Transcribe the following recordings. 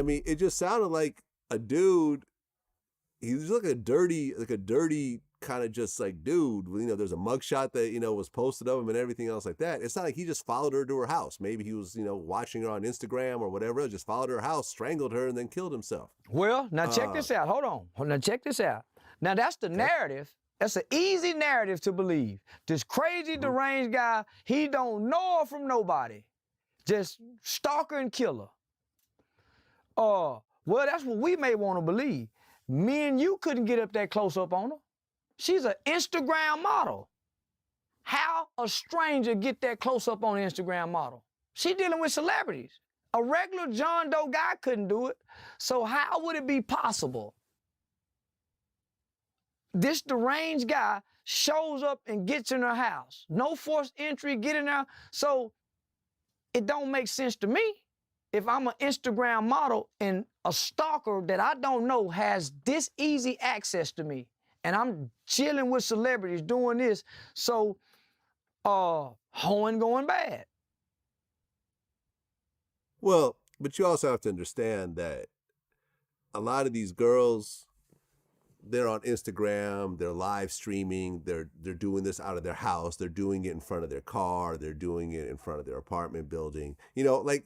I mean, it just sounded like a dude. He was like a dirty kind of just like dude. You know, there's a mugshot that, you know, was posted of him and everything else like that. It's not like he just followed her to her house. Maybe he was, you know, watching her on Instagram or whatever. Just followed her house, strangled her, and then killed himself. Well, now check this out. Hold on. Now check this out. Now that's the narrative. That's an easy narrative to believe. This crazy deranged guy, he don't know her from nobody. Just stalker and killer. Well, that's what we may want to believe. Me and you couldn't get up that close up on her. She's an Instagram model. How a stranger get that close up on an Instagram model? She dealing with celebrities. A regular John Doe guy couldn't do it. So how would it be possible? This deranged guy shows up and gets in her house. No forced entry, get in there. So it don't make sense to me. If I'm an Instagram model and a stalker that I don't know has this easy access to me, and I'm chilling with celebrities doing this, so hoeing going bad. Well, but you also have to understand that a lot of these girls, they're on Instagram, they're live streaming, they're doing this out of their house, they're doing it in front of their car, they're doing it in front of their apartment building. You know, like,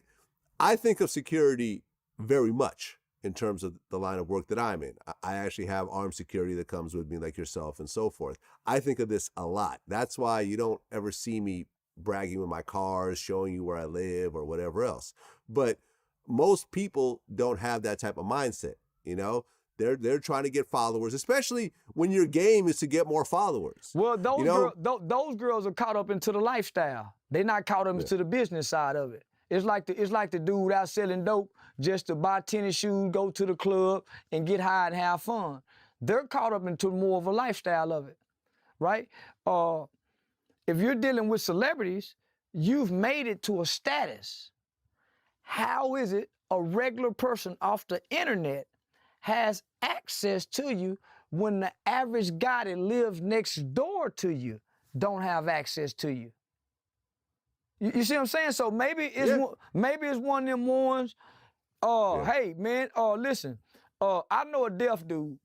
I think of security very much in terms of the line of work that I'm in. I actually have armed security that comes with me, like yourself and so forth. I think of this a lot. That's why you don't ever see me bragging with my cars, showing you where I live or whatever else. But most people don't have that type of mindset, you know? They're trying to get followers, especially when your game is to get more followers. Well, those girls are caught up into the lifestyle. They're not caught up into the business side of it. It's like the dude out selling dope just to buy tennis shoes, go to the club, and get high and have fun. They're caught up into more of a lifestyle of it, right? If you're dealing with celebrities, you've made it to a status. How is it a regular person off the internet has access to you when the average guy that lives next door to you don't have access to you? You see what I'm saying? So maybe it's one of them ones. Hey man, listen. I know a deaf dude.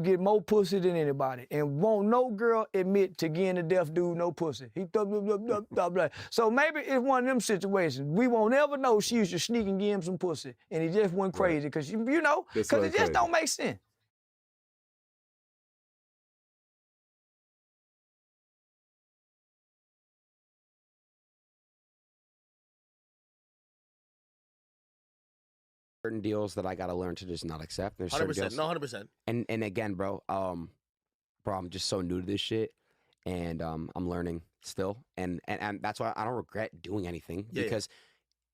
Get more pussy than anybody, and won't no girl admit to getting a deaf dude no pussy. He blah, blah, blah, blah, blah, blah. So maybe it's one of them situations. We won't ever know she used to sneak and give him some pussy, and he just went crazy because you know, because it just don't make sense. Certain deals that I gotta learn to just not accept. There's 100%. No, 100%. And again, bro, I'm just so new to this shit, and I'm learning still, and that's why I don't regret doing anything because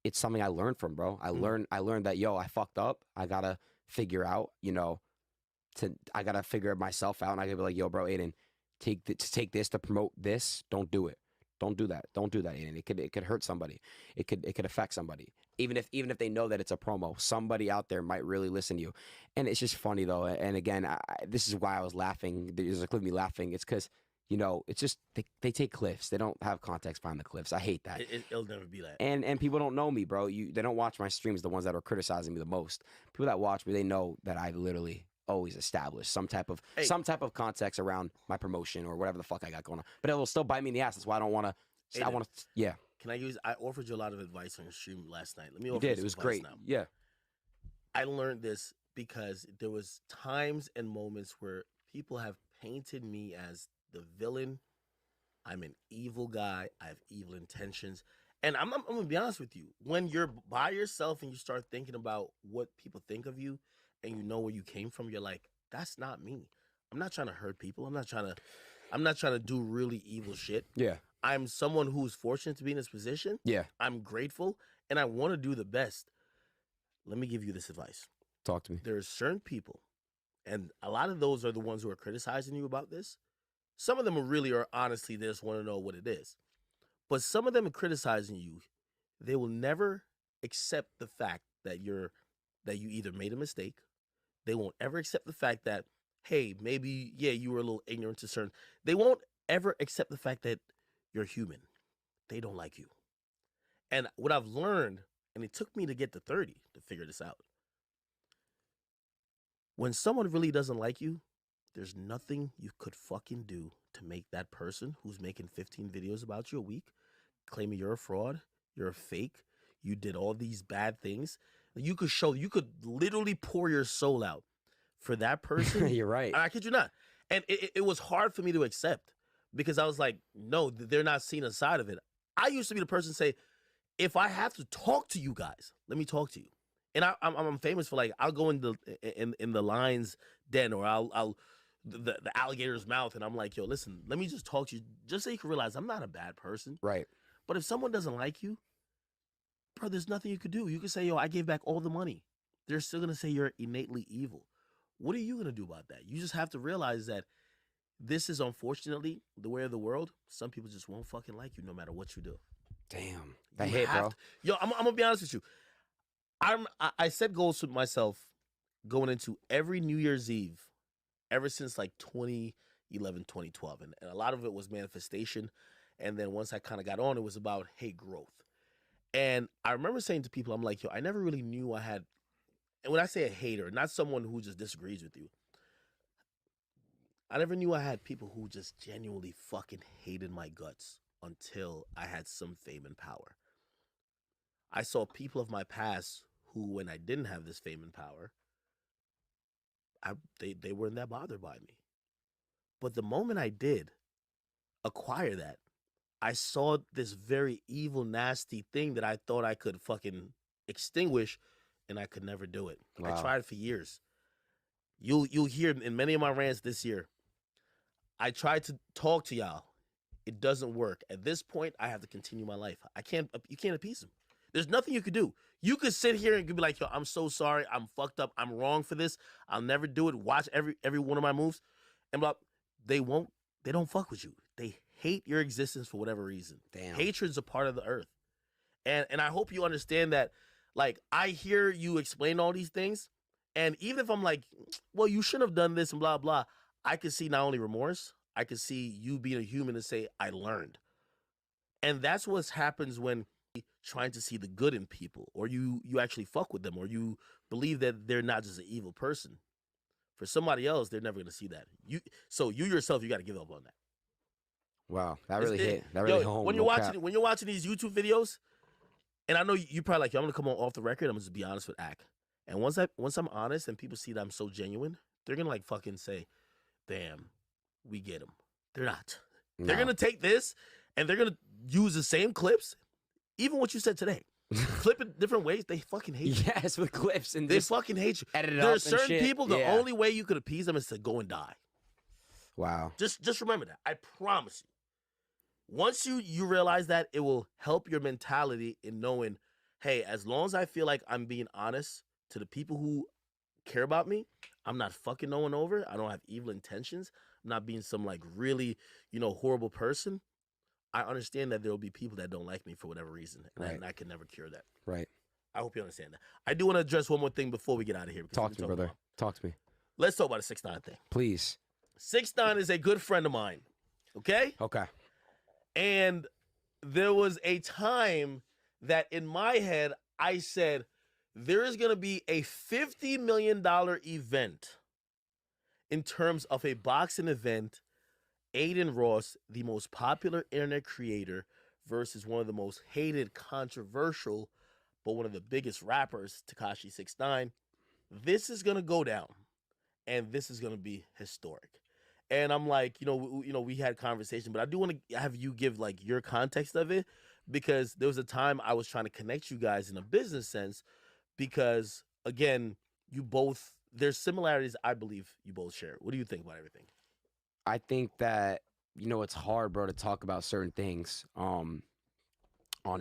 it's something I learned from, bro. I learned that I fucked up. I gotta figure out, I gotta figure myself out, and I gotta be like, yo, bro, Aiden, take this to promote this. Don't do it. Don't do that. Don't do that, Aiden. It could hurt somebody. It could affect somebody. Even if they know that it's a promo, somebody out there might really listen to you. And it's just funny though. And again, this is why I was laughing. There's a clip of me laughing. It's because it's just they take clips. They don't have context behind the clips. I hate that. It'll never be that. And people don't know me, bro. They don't watch my streams. The ones that are criticizing me the most. People that watch me, they know that I literally always establish some type of context around my promotion or whatever the fuck I got going on. But it will still bite me in the ass. That's why I don't want to. I want to. Can I offered you a lot of advice on your stream last night. Let me offer you you did. It was advice great. Now. Yeah. I learned this because there was times and moments where people have painted me as the villain. I'm an evil guy. I have evil intentions. And I'm going to be honest with you. When you're by yourself and you start thinking about what people think of you and you know where you came from, you're like, that's not me. I'm not trying to hurt people. I'm not trying to do really evil shit. Yeah. I'm someone who's fortunate to be in this position. Yeah. I'm grateful, and I want to do the best. Let me give you this advice. Talk to me. There are certain people, and a lot of those are the ones who are criticizing you about this. Some of them are honestly, they just want to know what it is. But some of them are criticizing you. They will never accept the fact that you either made a mistake. They won't ever accept the fact that, hey, maybe, you were a little ignorant to certain. They won't ever accept the fact that you're human. They don't like you. And what I've learned, And it took me to get to 30 to figure this out. When someone really doesn't like you, there's nothing you could fucking do to make that person who's making 15 videos about you a week, claiming you're a fraud, you're a fake, you did all these bad things. You could literally pour your soul out for that person. You're right. I kid you not. And it was hard for me to accept because I was like, no, they're not seeing a side of it. I used to be the person to say, if I have to talk to you guys, let me talk to you. And I'm famous for, like, I'll go in the lion's den, or I'll the alligator's mouth, and I'm like, yo, listen, let me just talk to you just so you can realize I'm not a bad person. Right. But if someone doesn't like you, bro, there's nothing you could do. You could say, yo, I gave back all the money. They're still going to say you're innately evil. What are you going to do about that? You just have to realize that this is, unfortunately, the way of the world. Some people just won't fucking like you no matter what you do. Damn. That You hit, have bro. to- Yo, I'm going to be honest with you. I set goals with myself going into every New Year's Eve ever since like 2011, 2012. And a lot of it was manifestation. And then once I kind of got on, it was about, hey, growth. And I remember saying to people, I'm like, yo, I never really knew I had, and when I say a hater, not someone who just disagrees with you, I never knew I had people who just genuinely fucking hated my guts until I had some fame and power. I saw people of my past who, when I didn't have this fame and power, they weren't that bothered by me. But the moment I did acquire that, I saw this very evil, nasty thing that I thought I could fucking extinguish, and I could never do it. Wow. I tried for years. You'll hear in many of my rants this year, I tried to talk to y'all. It doesn't work. At this point, I have to continue my life. You can't appease them. There's nothing you could do. You could sit here and be like, yo, I'm so sorry. I'm fucked up. I'm wrong for this. I'll never do it. Watch every one of my moves. And blah, they don't fuck with you. They hate your existence for whatever reason. Damn. Hatred's a part of the earth. And I hope you understand that. Like, I hear you explain all these things, and even if I'm like, well, you shouldn't have done this and blah, blah, I can see not only remorse, I can see you being a human and say, I learned. And that's what happens when you're trying to see the good in people, or you actually fuck with them, or you believe that they're not just an evil person. For somebody else, they're never going to see that. So you yourself, you got to give up on that. Wow. That really It's- hit. That really hit home. when no you're cap. watching these YouTube videos, and I know you probably like, yo, I'm gonna come on off the record. I'm gonna just be honest with Ak. And once I'm honest and people see that I'm so genuine, they're gonna like fucking say, damn, we get them. They're not. They're No. gonna take this and they're gonna use the same clips, even what you said today. Clip it different ways. They fucking hate you. Yes, with clips and They just fucking hate you. edit it There up are and certain shit. people, the Yeah. only way you could appease them is to go and die. Wow. Just remember that. I promise you. Once you realize that, it will help your mentality in knowing, hey, as long as I feel like I'm being honest to the people who care about me, I'm not fucking no one over. I don't have evil intentions. I'm not being some like really, horrible person. I understand that there will be people that don't like me for whatever reason, and Right. I can never cure that. Right. I hope you understand that. I do want to address one more thing before we get out of here. because Talk we've to me, been brother. talking Talk to me. Let's talk about the 6ix9ine thing. Please. 6ix9ine is a good friend of mine. Okay? Okay. And there was a time that in my head, I said, there is going to be a $50 million event in terms of a boxing event. Aiden Ross, the most popular internet creator, versus one of the most hated, controversial, but one of the biggest rappers, Tekashi 6ix9ine. This is going to go down, and this is going to be historic. And I'm like, we had conversation, but I do want to have you give like your context of it, because there was a time I was trying to connect you guys in a business sense, because again, there's similarities I believe you both share. What do you think about everything? I think that, it's hard, bro, to talk about certain things on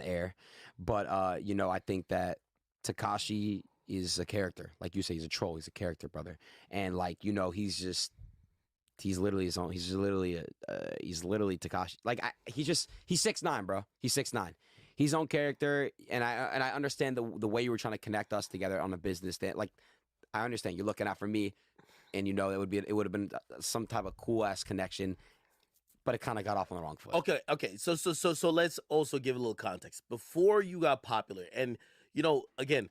air. But, I think that Tekashi is a character. Like you say, he's a troll. He's a character, brother. And, like, he's literally his own. He's literally Tekashi. Like, he's 6ix9ine, bro. He's 6ix9ine. He's his own character. And I understand the way you were trying to connect us together on a business that, like, I understand you're looking out for me. And it would have been some type of cool ass connection, but it kind of got off on the wrong foot. Okay. So let's also give a little context. Before you got popular, and you know, again,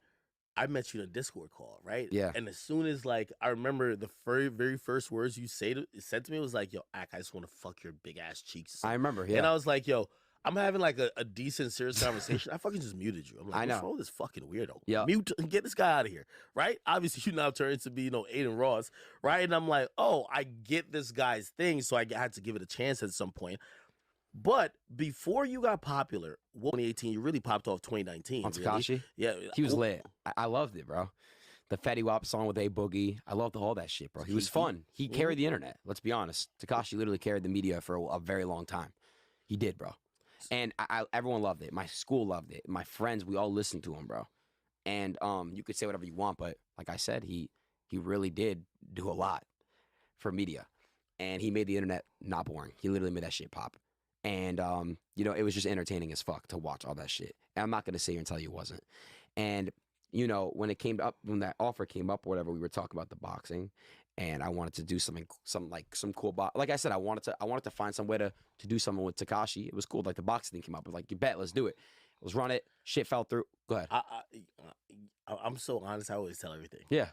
I met you in a Discord call, right? Yeah. And as soon as like I remember the very first words you said to me was like, "Yo, Ak, I just want to fuck your big ass cheeks." I remember. Yeah. And I was like, "Yo, I'm having like a decent, serious conversation." I fucking just muted you. I'm like, I "What's know. wrong with this fucking weirdo? Yeah. Mute and get this guy out of here." Right? Obviously, you now turned to be, you know, Aiden Ross, right? And I'm like, "Oh, I get this guy's thing," so I had to give it a chance at some point. But before you got popular, 2018, you really popped off 2019. On really. Tekashi? Yeah. He was lit. I loved it, bro. The Fetty Wap song with A Boogie. I loved all that shit, bro. He was fun. He carried the internet. Let's be honest. Tekashi literally carried the media for a very long time. He did, bro. And everyone loved it. My school loved it. My friends, we all listened to him, bro. And you could say whatever you want, but like I said, he really did do a lot for media. And he made the internet not boring. He literally made that shit pop. And, you know, it was just entertaining as fuck to watch all that shit. And I'm not going to sit here and tell you it wasn't. And, you know, when that offer came up or whatever, we were talking about the boxing. And I wanted to do some cool like I said, I wanted to find some way to do something with Tekashi. It was cool. Like the boxing thing came up. I was like, you bet, let's do it. Let's run it. Shit fell through. Go ahead. I'm so honest. I always tell everything. Yeah.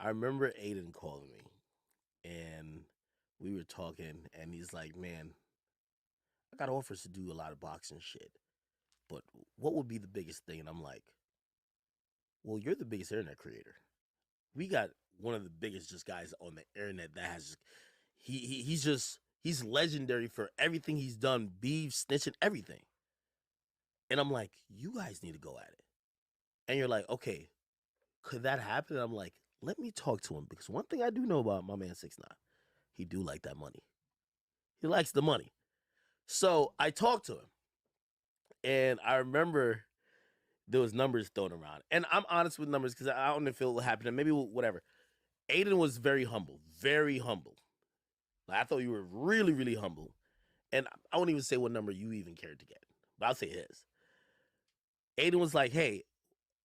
I remember Aiden calling me, and we were talking, and he's like, "Man, I got offers to do a lot of boxing shit, but what would be the biggest thing?" And I'm like, "Well, you're the biggest internet creator. We got one of the biggest just guys on the internet that has he's legendary for everything he's done, beef, snitching, everything." And I'm like, "You guys need to go at it." And you're like, "Okay, could that happen?" And I'm like, "Let me talk to him, because one thing I do know about my man 6ix9ine, he do like that money. He likes the money." So I talked to him, and I remember there was numbers thrown around. And I'm honest with numbers because I don't know if it will happen. And maybe whatever. Aiden was very humble, very humble. Like, I thought you were really, really humble. And I won't even say what number you even cared to get, but I'll say his. Aiden was like, "Hey,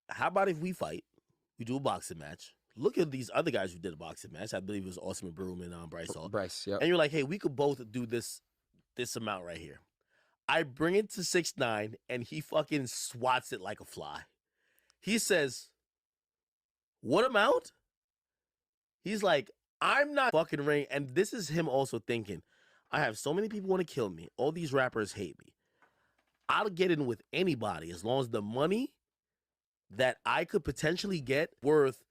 how about if we fight? We do a boxing match. Look at these other guys who did a boxing match. I believe it was Austin Broom and Bryce Hall. Bryce, yeah. And you're like, hey, we could both do this amount right here." I bring it to 6ix9ine, and he fucking swats it like a fly. He says, "What amount?" He's like, "I'm not fucking ring." And this is him also thinking, I have so many people want to kill me. All these rappers hate me. I'll get in with anybody as long as the money that I could potentially get worth,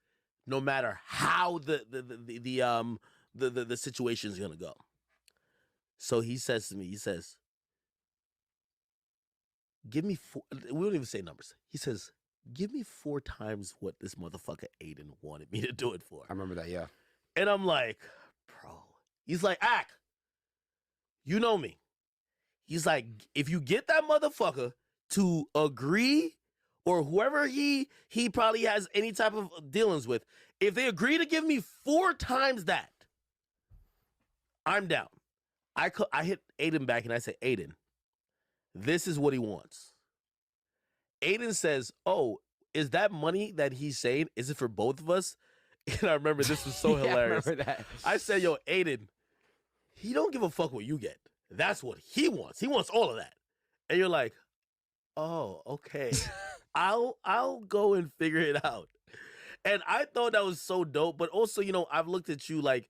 no matter how the situation is gonna go. So he says to me, he says, "Give me 4." We don't even say numbers. He says, "Give me 4 times what this motherfucker Aiden wanted me to do it for." I remember that, yeah. And I'm like, bro. He's like, "Ak, you know me." He's like, "If you get that motherfucker to agree, or whoever he probably has any type of dealings with, if they agree to give me 4 times that, I'm down." I hit Aiden back and I said, "Aiden, this is what he wants." Aiden says, "Oh, is that money that he's saying, is it for both of us?" And I remember this was so Yeah, hilarious. I remember that. I said, "Yo, Aiden, he don't give a fuck what you get. That's what he wants. He wants all of that." And you're like, "Oh, okay." I'll go and figure it out. And I thought that was so dope. But also, you know, I've looked at you like,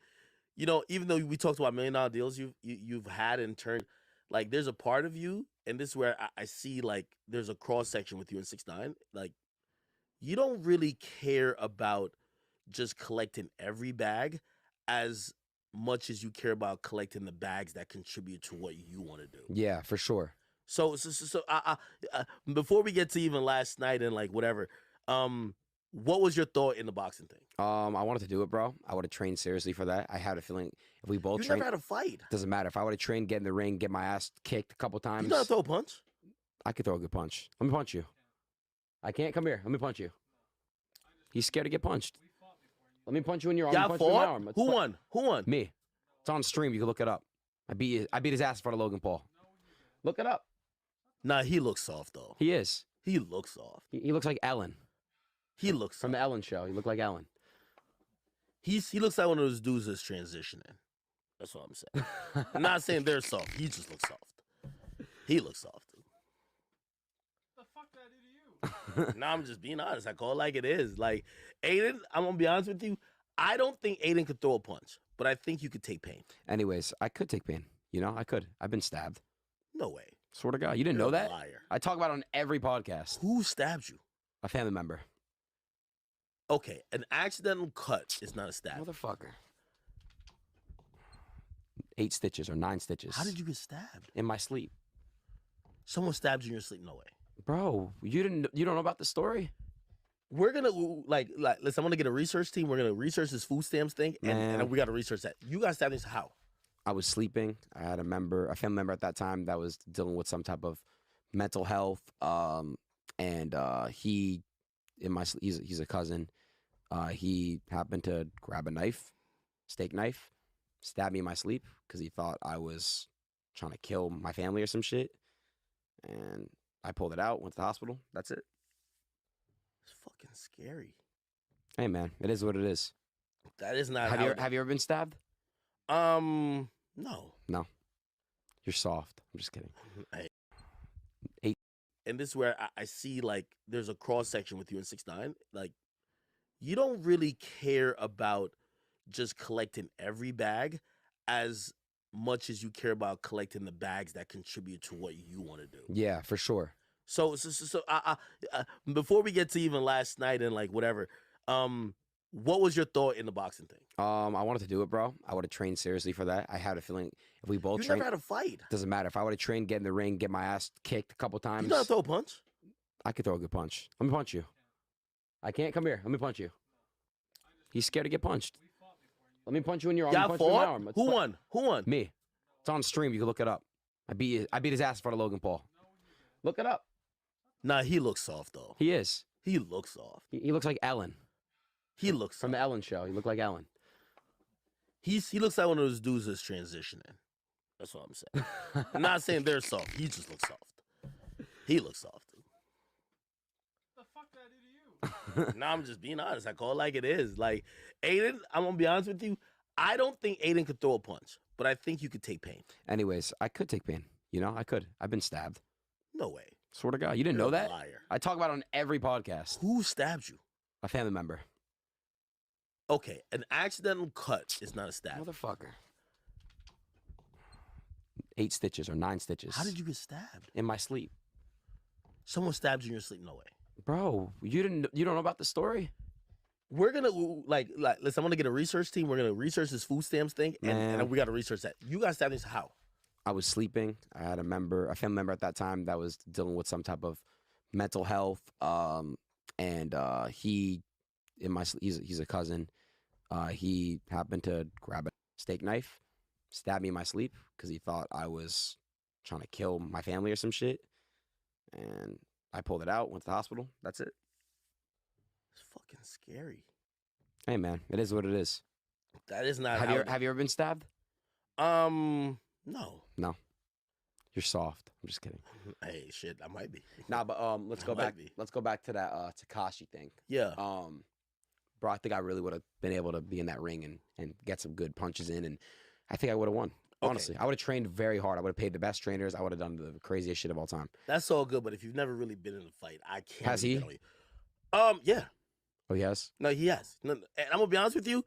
you know, even though we talked about $1 million deals you've had in turn, like there's a part of you, and this is where I see like there's a cross section with you and 6ix9ine. Like, you don't really care about just collecting every bag as much as you care about collecting the bags that contribute to what you want to do. Yeah, for sure. So before we get to even last night and like whatever, what was your thought in the boxing thing? I wanted to do it, bro. I would have trained seriously for that. I had a feeling if we both You trained, never had a fight. doesn't matter. If I would have trained, get in the ring, get my ass kicked a couple times, You know how to throw a punch? I could throw a good punch. Let me punch you. I can't. Come here. Let me punch you. He's scared to get punched. Let me punch you in your arm. Y'all Punch you in my fought? arm. Let's Who fight. won? Who won? Me. It's on stream. You can look it up. I beat his ass in front of Logan Paul. Look it up. Nah, he looks soft though. He is. He looks soft. He looks like Ellen He looks from soft. the Ellen show. He looked like Ellen. He looks like one of those dudes that's transitioning. That's what I'm saying. I'm not saying they're soft. He just looks soft. He looks soft. The fuck did I do to you? No, I'm just being honest. I call it like it is. Like Aiden, I'm gonna be honest with you. I don't think Aiden could throw a punch, but I think you could take pain. Anyways, I could take pain. You know, I could. I've been stabbed. No way. Swear to God, you didn't You're know a that? liar. I talk about it on every podcast. Who stabbed you? A family member. Okay, an accidental cut is not a stab. Motherfucker. 8 stitches or 9 stitches. How did you get stabbed? In my sleep. Someone stabbed you in your sleep? No way. Bro, you don't know about the story? We're gonna listen. I'm gonna get a research team. We're gonna research this food stamps thing, and Man. we gotta research that. You got stabbed. How? I was sleeping. I had a family member at that time that was dealing with some type of mental health. And he, he's a cousin. He happened to grab a knife, steak knife, stab me in my sleep because he thought I was trying to kill my family or some shit. And I pulled it out, went to the hospital. That's it. It's fucking scary. Hey man, it is what it is. That is not. Have you ever been stabbed? No. You're soft. I'm just kidding. And this is where I see like there's a cross section with you in 6ix9ine. Like you don't really care about just collecting every bag as much as you care about collecting the bags that contribute to what you want to do. Yeah, for sure. So before we get to even last night and like whatever, what was your thought in the boxing thing? I wanted to do it, bro. I would have trained seriously for that. I had a feeling if we both You trained, never had a fight. doesn't matter. If I would have trained, get in the ring, get my ass kicked a couple times, You know how to throw a punch? I could throw a good punch. Let me punch you. I can't. Come here. Let me punch you. He's scared to get punched. Let me punch you in your arm. Y'all Punch you in my fought? arm. Let's Who fight. won? Who won? Me. It's on stream. You can look it up. I beat his ass in front of Logan Paul. Look it up. Nah, he looks soft though. He is. He looks soft. He looks like Ellen He looks from soft. the Ellen show. He looked like Ellen. He looks like one of those dudes that's transitioning. That's what I'm saying. I'm not saying they're soft. He just looks soft. He looks soft. The fuck did I do to you? No, I'm just being honest. I call it like it is. Like Aiden, I'm gonna be honest with you. I don't think Aiden could throw a punch, but I think you could take pain. Anyways, I could take pain. You know, I could. I've been stabbed. No way. Swear to God, you didn't You're know a that? liar. I talk about it on every podcast. Who stabbed you? A family member. Okay, an accidental cut is not a stab. Motherfucker. 8 stitches or 9 stitches. How did you get stabbed? In my sleep. Someone stabbed you in your sleep? No way. Bro, you don't know about the story? We're gonna like listen. I'm gonna get a research team. We're gonna research this food stamps thing, and Man. we got to research that. You got stabbed. How? I was sleeping. I had a family member at that time that was dealing with some type of mental health. And he, he's a cousin. He happened to grab a steak knife, stab me in my sleep because he thought I was trying to kill my family or some shit. And I pulled it out, went to the hospital. That's it. It's fucking scary. Hey man, it is what it is. That is not. Have you ever been stabbed? No. You're soft. I'm just kidding. Hey, shit, I might be. Nah, but let's go Might back. be. Let's go back to that Takashi thing. Yeah. Bro, I think I really would have been able to be in that ring and get some good punches in, and I think I would have won. Okay. Honestly, I would have trained very hard. I would have paid the best trainers. I would have done the craziest shit of all time. That's all good, but if you've never really been in a fight, I can't. Has really he? bet on you. Yeah. Oh yes. No, he has. No, and I'm gonna be honest with you.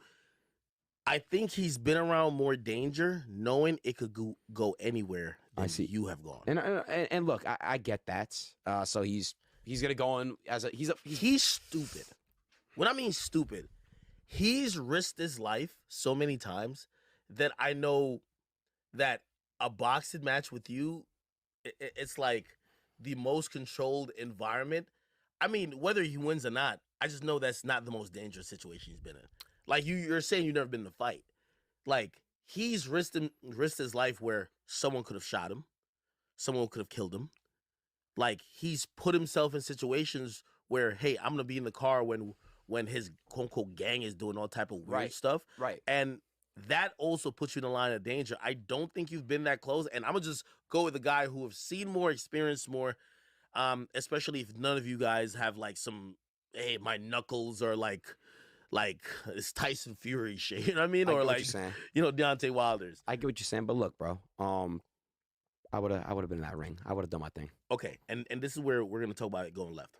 I think he's been around more danger, knowing it could go anywhere than I see. you have gone. And look, I get that. So he's gonna go in as He's stupid. When I mean stupid, he's risked his life so many times that I know that a boxing match with you, it's like the most controlled environment. I mean, whether he wins or not, I just know that's not the most dangerous situation he's been in. Like you're saying you've never been in a fight. Like he's risked his life where someone could have shot him, someone could have killed him. Like he's put himself in situations where, hey, I'm gonna be in the car when his quote unquote gang is doing all type of weird Right. stuff. right. And that also puts you in a line of danger. I don't think you've been that close. And I'm gonna just go with the guy who have seen more, experienced more. Especially if none of you guys have like some, hey, my knuckles are like it's Tyson Fury shit. You know what I mean? I Or get what like you're saying. Deontay Wilder's. I get what you're saying, but look, bro. I would have been in that ring. I would have done my thing. Okay, and this is where we're gonna talk about it going left.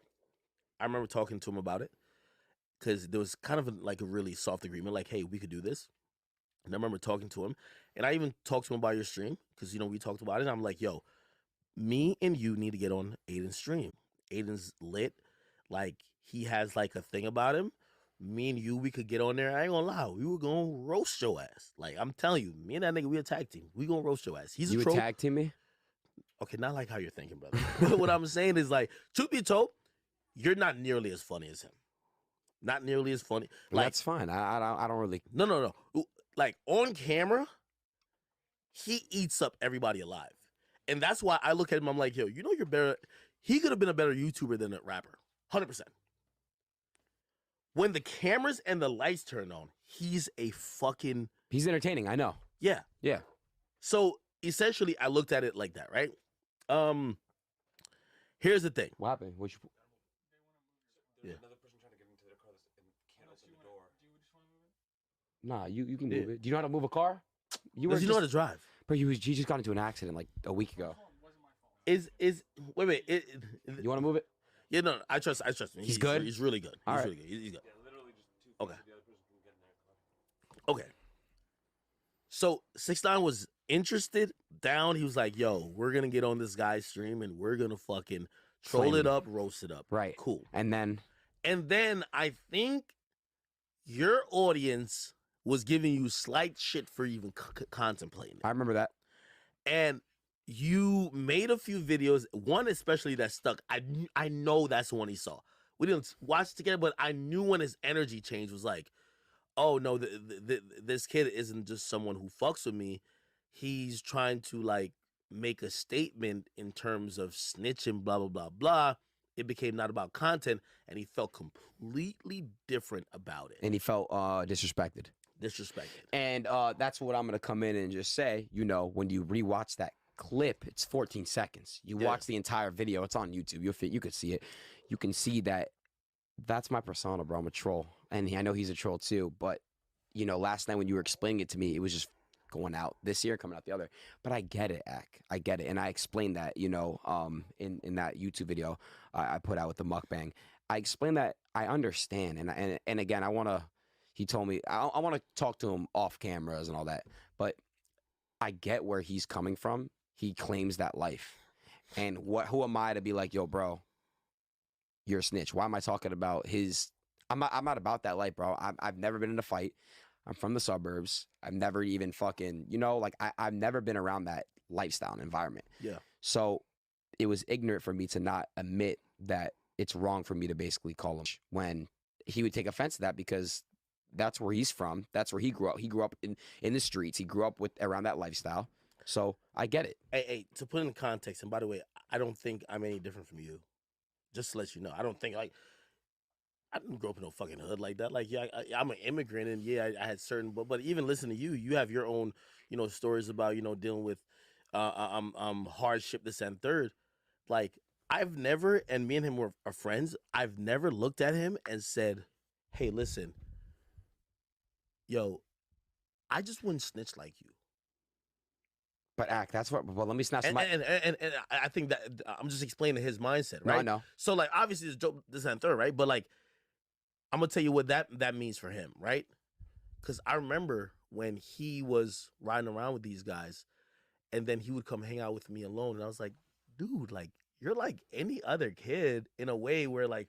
I remember talking to him about it because there was kind of like a really soft agreement, like, hey, we could do this. And I remember talking to him, and I even talked to him about your stream because we talked about it. And I'm like, yo, me and you need to get on Aiden's stream. Aiden's lit, like he has like a thing about him. Me and you, we could get on there. I ain't gonna lie, we were gonna roast your ass. Like I'm telling you, me and that nigga, we a tag team. We gonna roast your ass. He's You a would troll. tag team me? Okay, not like how you're thinking, brother. But what I'm saying is like, truth be told, you're not nearly as funny as him. Not nearly as funny. Well, Like that's fine. I don't really. no. Like on camera, he eats up everybody alive. And that's why I look at him, I'm like, yo, you're better. He could have been a better YouTuber than a rapper. 100%. When the cameras and the lights turn on, he's a fucking, He's entertaining. I know. yeah. Yeah. So essentially, I looked at it like that, right? Here's the thing. What happened? What you? Yeah. Another person trying to get into their car and can't open the door. Do you just want to move it? Nah, you can Yeah. move it. Do you know how to move a car? You Does he know how to just, drive? but you just got into an accident like a week ago. It wasn't my fault. Wait, You want to move it? yeah, no, I trust him. He's good? He's really good. All He's right. really good. He's good. Yeah, literally just 2 feet. Okay. The other person can get in their car. Okay. So 6ix9ine was interested, down. He was like, yo, we're gonna get on this guy's stream and we're gonna fucking troll Flame it him. up, roast it up. Right. Cool. And then And then I think your audience was giving you slight shit for even contemplating it. I remember that. And you made a few videos, one especially that stuck. I know that's the one he saw. We didn't watch it together, but I knew when his energy changed was like, oh no, this kid isn't just someone who fucks with me. He's trying to like make a statement in terms of snitching, blah, blah, blah, blah. It became not about content, and he felt completely different about it. And he felt disrespected. Disrespected. And that's what I'm gonna come in and just say. You know, when you rewatch that clip, it's 14 seconds. You Yeah. watch the entire video. It's on YouTube. You could see it. You can see that. That's my persona, bro. I'm a troll, and I know he's a troll too. But you know, last night when you were explaining it to me, it was just going out this year, coming out the other. But I get it, Ak. I get it, and I explained that. You know, in that YouTube video I put out with the mukbang, I explained that I understand, and again, I want to. He told me I want to talk to him off cameras and all that, but I get where he's coming from. He claims that life, and who am I to be like, yo, bro, you're a snitch? Why am I talking about his? I'm not about that life, bro. I've never been in a fight. I'm from the suburbs. I've never even fucking, you know, like I've never been around that lifestyle and environment. Yeah. So it was ignorant for me to not admit that it's wrong for me to basically call him when he would take offense to that because that's where he's from. That's where he grew up. He grew up in the streets. He grew up with around that lifestyle. So I get it. Hey, to put in context, and by the way, I don't think I'm any different from you. Just to let you know, I don't think like I didn't grow up in no fucking hood like that. Like, yeah, I'm an immigrant, and yeah, I had certain, but even listening to you, you have your own, you know, stories about dealing with hardship, this and third. Like, I've never, and me and him are friends. I've never looked at him and said, "Hey, listen, yo, I just wouldn't snitch like you." But Ak, that's what. Well, let me snatch And, my. and I think that I'm just explaining his mindset, No, right? I know. So like obviously it's dope, this and third, right? But like I'm gonna tell you what that means for him, right? Because I remember when he was riding around with these guys, and then he would come hang out with me alone, and I was like, dude, like you're like any other kid in a way where like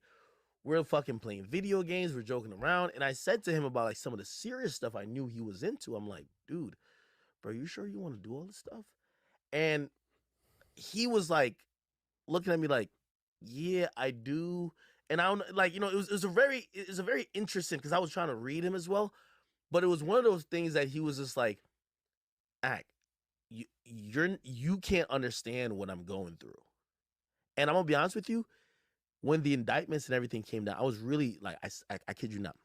we're fucking playing video games, we're joking around, and I said to him about like some of the serious stuff I knew he was into. I'm like, dude, bro, you sure you want to do all this stuff? And he was like looking at me like, yeah, I do. And I don't like, it was a very interesting, because I was trying to read him as well, but it was one of those things that he was just like, Ak, you can't understand what I'm going through. And I'm gonna be honest with you, when the indictments and everything came down, I was really like, I kid you not,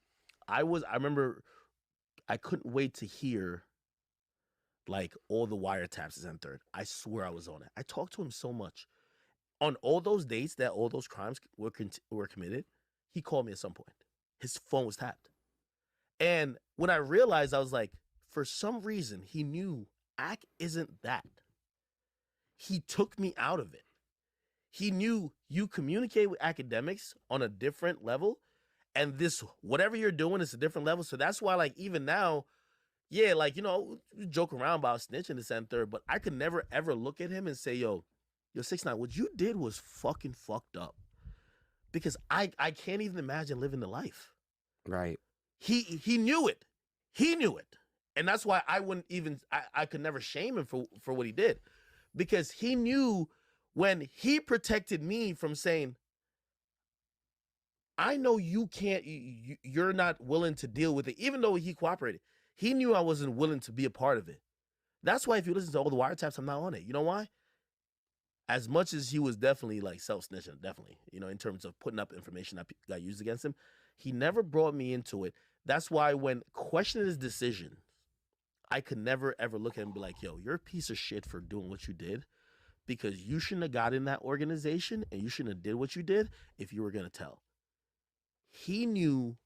I remember I couldn't wait to hear like all the wiretaps and third. I swear I was on it. I talked to him so much. On all those dates that all those crimes were committed, he called me at some point. His phone was tapped. And when I realized, I was like, for some reason, he knew Ak isn't that. He took me out of it. he knew you communicate with academics on a different level, and this whatever you're doing is a different level. So that's why, like, even now, yeah, like, we joke around about snitching this and third, but I could never ever look at him and say, yo 6ix9ine, what you did was fucking fucked up, because I can't even imagine living the life. Right. He knew it. He knew it. And that's why I wouldn't even, I could never shame him for what he did, because he knew when he protected me from saying, I know you can't, you're not willing to deal with it, even though he cooperated. He knew I wasn't willing to be a part of it. That's why if you listen to all the wiretaps, I'm not on it. You know why? As much as he was definitely like self-snitching, definitely, in terms of putting up information that got used against him, he never brought me into it. That's why when questioning his decision, I could never ever look at him and be like, yo, you're a piece of shit for doing what you did, because you shouldn't have got in that organization and you shouldn't have did what you did if you were going to tell. He knew,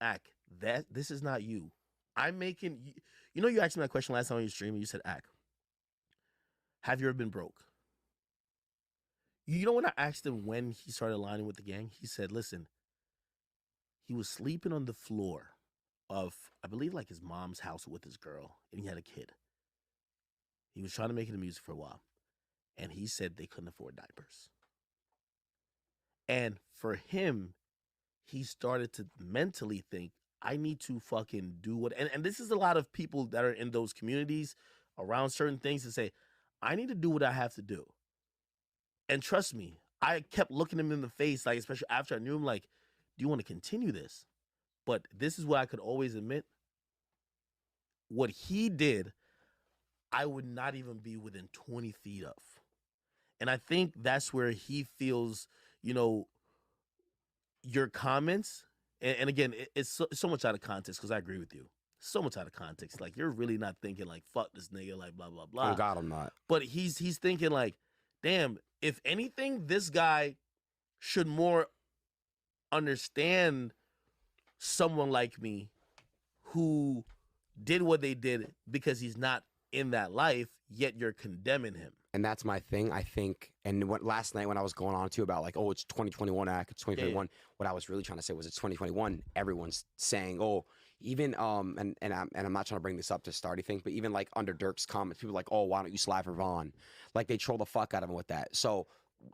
Ak, that this is not you. I'm making, you asked me that question last time on your stream and you said, Ak, have you ever been broke? When I asked him when he started aligning with the gang, he said, listen, he was sleeping on the floor of, I believe, like his mom's house with his girl, and he had a kid. He was trying to make it in music for a while, and he said they couldn't afford diapers. And for him, he started to mentally think, I need to fucking do what, and this is a lot of people that are in those communities around certain things to say, I need to do what I have to do. And trust me, I kept looking him in the face, like, especially after I knew him, like, do you want to continue this? But this is what I could always admit. What he did, I would not even be within 20 feet of. And I think that's where he feels, your comments, and again, it's so much out of context, because I agree with you. So much out of context. Like, you're really not thinking, like, fuck this nigga, like, blah, blah, blah. Oh, God, I'm not. But he's thinking, like, damn, if anything, this guy should more understand someone like me who did what they did, because he's not in that life, yet you're condemning him. And that's my thing, I think. And last night when I was going on to about, like, oh, it's 2021 Ak, it's 2021. Yeah. What I was really trying to say was it's 2021. Everyone's saying, oh, even and I'm not trying to bring this up to start anything, but even like under Dirk's comments, people are like, oh, why don't you slap for Vaughn? Like, they troll the fuck out of him with that. So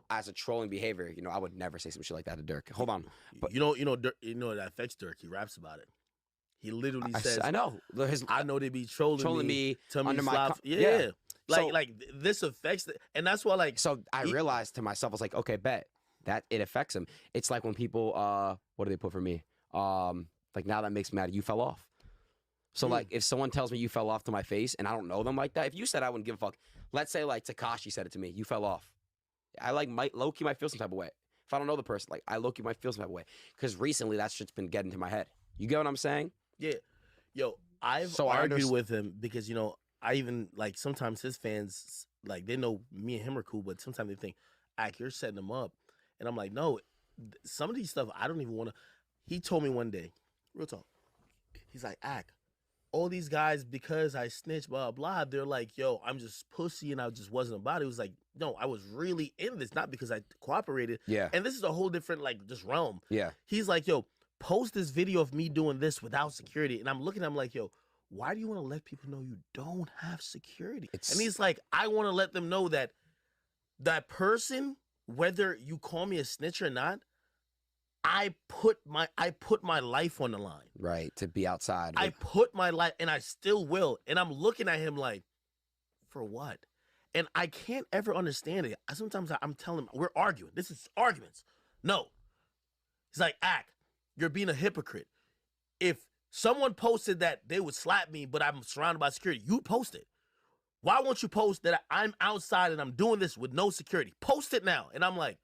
as a trolling behavior, I would never say some shit like that to Dirk. Hold on. But Dirk, that affects Dirk. He raps about it. He literally says, I know. I know they be trolling me tell me under my yeah. Like this affects and that's why, like, so I realized to myself, I was like, okay, bet that it affects him. It's like when people what do they put for me? Like, now that makes me mad you fell off. So like, if someone tells me you fell off to my face and I don't know them like that, if you said I wouldn't give a fuck, let's say like Tekashi said it to me, you fell off. I like low-key might feel some type of way. If I don't know the person, like, I low-key might feel some type of way. Because recently that shit's been getting to my head. You get what I'm saying? Yeah. Yo, I've argued with him because, I even, like, sometimes his fans, like, they know me and him are cool, but sometimes they think, Ak, you're setting them up. And I'm like, no, some of these stuff I don't even want to. He told me one day, real talk, he's like, Ak, all these guys, because I snitched, blah, blah, they're like, yo, I'm just pussy and I just wasn't about it. It was like, no, I was really in this, not because I cooperated. Yeah. And this is a whole different, like, just realm. Yeah. He's like, yo, post this video of me doing this without security. And I'm looking at him like, yo, why do you want to let people know you don't have security? And he's like, I want to let them know that that person, whether you call me a snitch or not, I put my life on the line. Right, to be outside. I put my life, and I still will. And I'm looking at him like, for what? And I can't ever understand it. Sometimes I'm telling him, we're arguing. This is arguments. No. He's like, Ak, you're being a hypocrite. If someone posted that they would slap me, but I'm surrounded by security, you post it. Why won't you post that I'm outside and I'm doing this with no security? Post it now. And I'm like,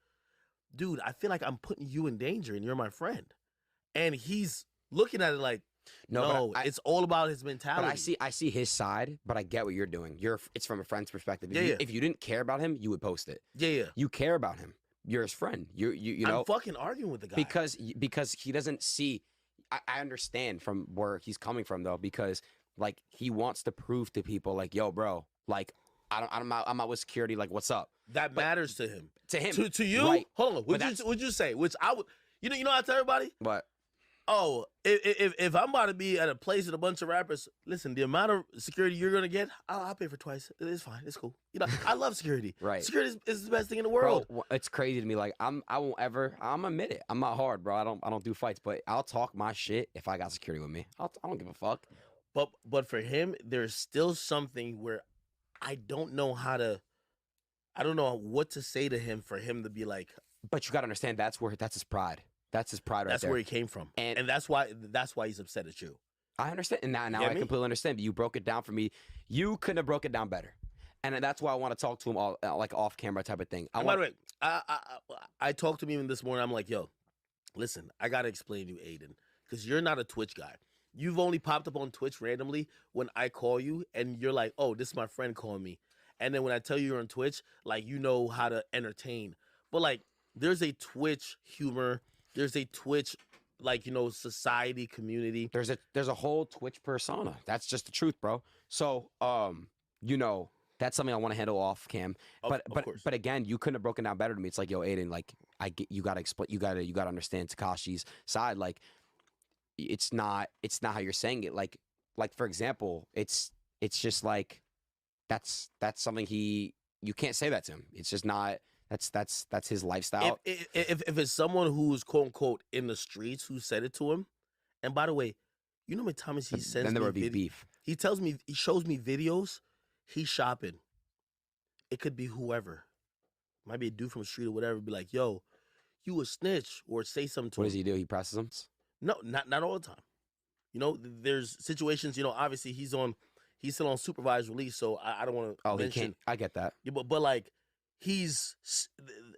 dude, I feel like I'm putting you in danger and you're my friend. And he's looking at it like, no, it's all about his mentality. But I see his side, but I get what you're doing. It's from a friend's perspective. If you didn't care about him, you would post it. Yeah. You care about him. You're his friend. You know. I'm fucking arguing with the guy. Because he doesn't see. I understand from where he's coming from, though, because, like, he wants to prove to people, like, yo, bro, like, I'm not with security. Like, what's up? That matters to him. To him. To you? Right. Hold on. But Would you say? Which I would. You know I tell everybody. But Oh, if I'm about to be at a place with a bunch of rappers, listen, the amount of security you're gonna get, I'll pay for twice. It's fine. It's cool. You know, I love security. Right. Security is the best thing in the bro, world. it's crazy to me. Like, I won't ever. I'm admit it. I'm not hard, bro. I don't do fights, but I'll talk my shit if I got security with me. I don't give a fuck. But for him, there's still something where I don't know what to say to him for him to be like. But you gotta understand that's his pride. That's his pride right That's there. where he came from, And- and that's why he's upset at you. I understand, and now get I me? completely understand. But you broke it down for me. You couldn't have broke it down better, and that's why I want to talk to him all like off camera type of thing. By the way, I talked to him even this morning. I'm like, yo, listen, I gotta explain to you, Aiden, because you're not a Twitch guy. You've only popped up on Twitch randomly when I call you, and you're like, oh, this is my friend calling me. And then when I tell you you're on Twitch, like, you know how to entertain. But like, there's a Twitch humor. There's a Twitch, like, society, community. there's a whole Twitch persona. That's just the truth, bro. So, that's something I want to handle off cam. Of course. But again, you couldn't have broken down better to me. It's like, yo, Aiden, like, you gotta explain. You gotta understand Tekashi's side. Like, it's not how you're saying it. Like for example, it's just like that's something you can't say that to him. It's just not. That's his lifestyle. If it's someone who's quote unquote in the streets who said it to him, and by the way, you know how many times he sends then there me would be beef. He shows me videos. He's shopping. It could be whoever. Might be a dude from the street or whatever. Be like, yo, you a snitch, or say something to What him. does he do? He presses them. No, not all the time. There's situations. Obviously he's still on supervised release, so I don't want to. Oh, mention, he can't. I get that. Yeah, but like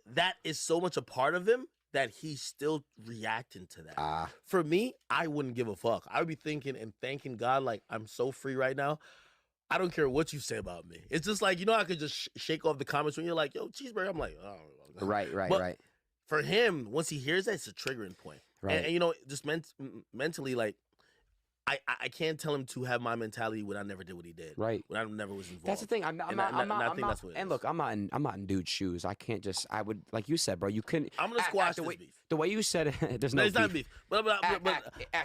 that is so much a part of him that he's still reacting to that. For me, I wouldn't give a fuck. I would be thinking and thanking God, like, I'm so free right now. I don't care what you say about me. It's just like, I could just shake off the comments when you're like, yo, cheeseburger. I'm like, oh. Right. But for him, once he hears that, it's a triggering point. Right. And just mentally, like, I can't tell him to have my mentality when I never did what he did. Right. When I never was involved. That's the thing. I'm And not. I think that's what it And is. look, I'm not in dude's shoes. I can't just. I would, like you said, bro. You couldn't. I'm gonna squash this beef. The way you said it, there's no It's beef. not beef. But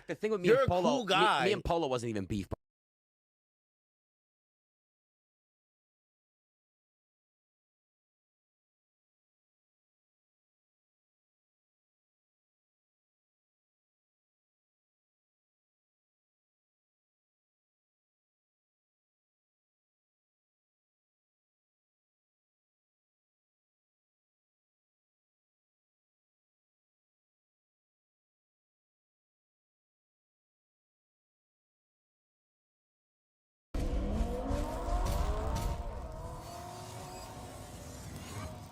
The thing with me You're and a Polo, cool guy. Me and Polo wasn't even beef. Bro.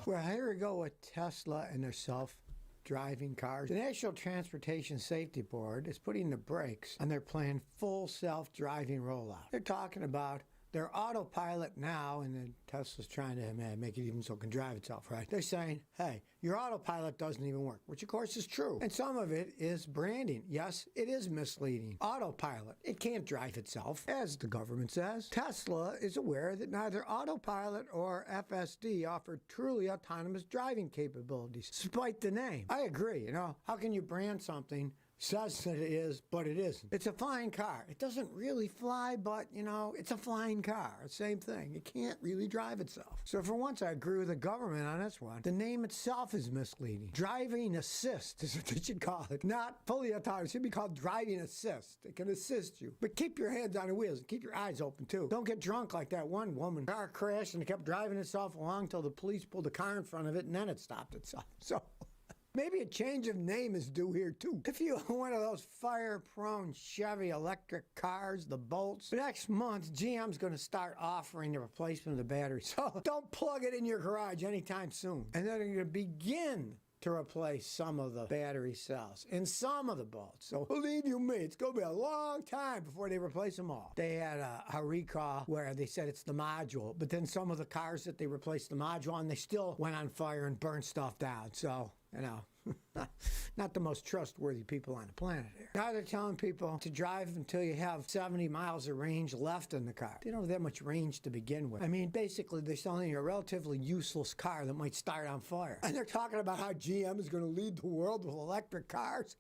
Well, here we go with Tesla and their self-driving cars. The National Transportation Safety Board is putting the brakes on their planned full self-driving rollout. They're talking about their autopilot now, and then Tesla's trying to make it even so it can drive itself, right? They're saying, hey, your autopilot doesn't even work, which of course is true. And some of it is branding. Yes, it is misleading. Autopilot, it can't drive itself, as the government says. Tesla is aware that neither autopilot or FSD offer truly autonomous driving capabilities, despite the name. I agree, how can you brand something says that it is, but it isn't. It's a flying car. It doesn't really fly, but, it's a flying car. Same thing. It can't really drive itself. So for once, I agree with the government on this one. The name itself is misleading. Driving assist is what they should call it. Not fully autonomous. It should be called driving assist. It can assist you. But keep your hands on the wheels and keep your eyes open, too. Don't get drunk like that one woman. Car crashed and it kept driving itself along till the police pulled the car in front of it, and then it stopped itself. So maybe a change of name is due here, too. If you want one of those fire-prone Chevy electric cars, the Bolts, next month, GM's going to start offering the replacement of the battery. So don't plug it in your garage anytime soon. And they're going to begin to replace some of the battery cells in some of the Bolts. So believe you me, it's going to be a long time before they replace them all. They had a recall where they said it's the module, but then some of the cars that they replaced the module on, they still went on fire and burned stuff down. So, Not the most trustworthy people on the planet here. Now they're telling people to drive until you have 70 miles of range left in the car. They don't have that much range to begin with. I mean, basically, they're selling you a relatively useless car that might start on fire. And they're talking about how GM is going to lead the world with electric cars.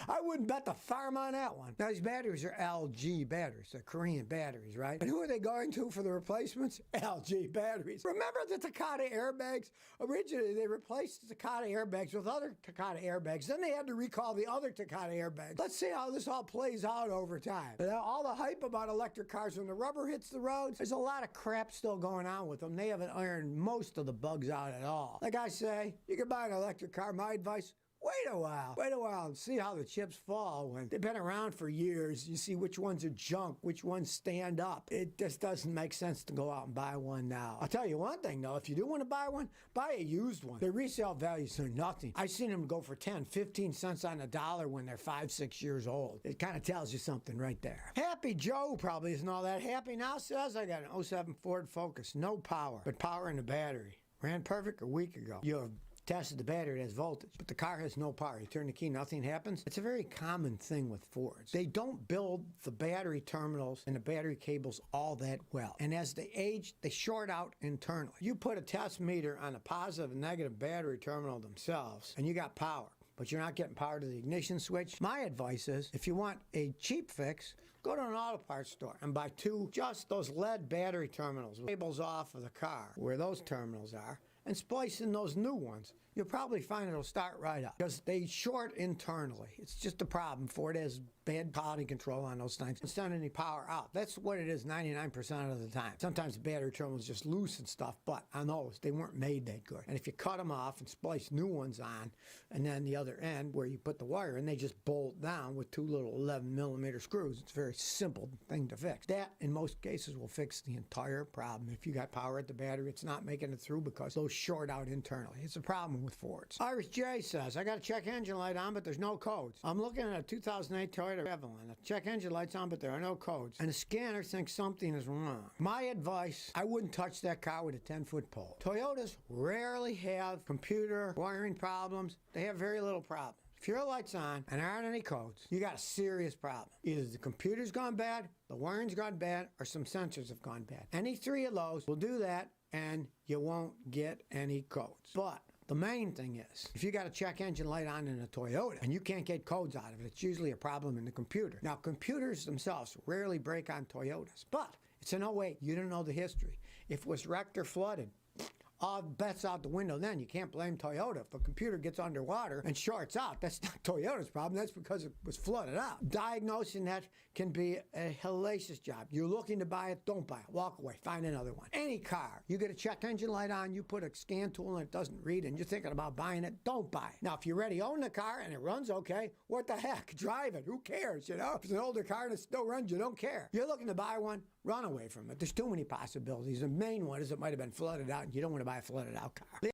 I wouldn't bet the farm on that one. Now, these batteries are LG batteries. They're Korean batteries, right? And who are they going to for the replacements? LG batteries. Remember the Takata airbags? Originally, they replaced the Takata airbags with other Takata airbags. Then they had to recall the other Takata airbags. Let's see how this all plays out over time. And all the hype about electric cars, when the rubber hits the roads, there's a lot of crap still going on with them. They haven't ironed most of the bugs out at all. Like I say, you can buy an electric car. My advice, wait a while and see how the chips fall. When they've been around for years, you see which ones are junk, which ones stand up. It just doesn't make sense to go out and buy one now. I'll tell you one thing though, if you do want to buy one, buy a used one. Their resale values are nothing. I've seen them go for 10, 15 cents on the dollar when they're 5, 6 years old. It kind of tells you something right there. Happy Joe probably isn't all that happy now, says I got an 07 Ford Focus, no power, but power in the battery. Ran perfect a week ago. You have tested the battery, it has voltage, but the car has no power. You turn the key, nothing happens. It's a very common thing with Fords. They don't build the battery terminals and the battery cables all that well. And as they age, they short out internally. You put a test meter on a positive and negative battery terminal themselves, and you got power, but you're not getting power to the ignition switch. My advice is, if you want a cheap fix, go to an auto parts store and buy just those lead battery terminals with cables off of the car where those terminals are, and splice in those new ones. You'll probably find it'll start right up because they short internally. It's just a problem. Ford has bad quality control on those things. It's not any power out. That's what it is 99% of the time. Sometimes the battery terminals just loose and stuff, but on those, they weren't made that good. And if you cut them off and splice new ones on, and then the other end where you put the wire in, they just bolt down with 2 little 11mm screws. It's a very simple thing to fix. That, in most cases, will fix the entire problem. If you got power at the battery, it's not making it through because those short out internally. It's a problem with Fords. Iris J says, I got a check engine light on, but there's no codes. I'm looking at a 2008 Toyota Avalon. The check engine light's on, but there are no codes. And the scanner thinks something is wrong. My advice, I wouldn't touch that car with a 10-foot pole. Toyotas rarely have computer wiring problems. They have very little problem. If your light's on and there aren't any codes, you got a serious problem. Either the computer's gone bad, the wiring's gone bad, or some sensors have gone bad. Any 3 of those will do that, and you won't get any codes. But the main thing is, if you got a check engine light on in a Toyota and you can't get codes out of it, it's usually a problem in the computer. Now, computers themselves rarely break on Toyotas, but it's an 08. You don't know the history. If it was wrecked or flooded, all bets out the window then. You can't blame Toyota. If a computer gets underwater and shorts out, that's not Toyota's problem. That's because it was flooded out. Diagnosing that can be a hellacious job. You're looking to buy it, don't buy it. Walk away. Find another one. Any car, you get a check engine light on, you put a scan tool and it doesn't read and you're thinking about buying it, don't buy it. Now, if you already own the car and it runs okay, what the heck? Drive it. Who cares, you know? If it's an older car and it still runs, you don't care. You're looking to buy one, run away from it. There's too many possibilities. The main one is it might have been flooded out and you don't want to buy a flooded out car.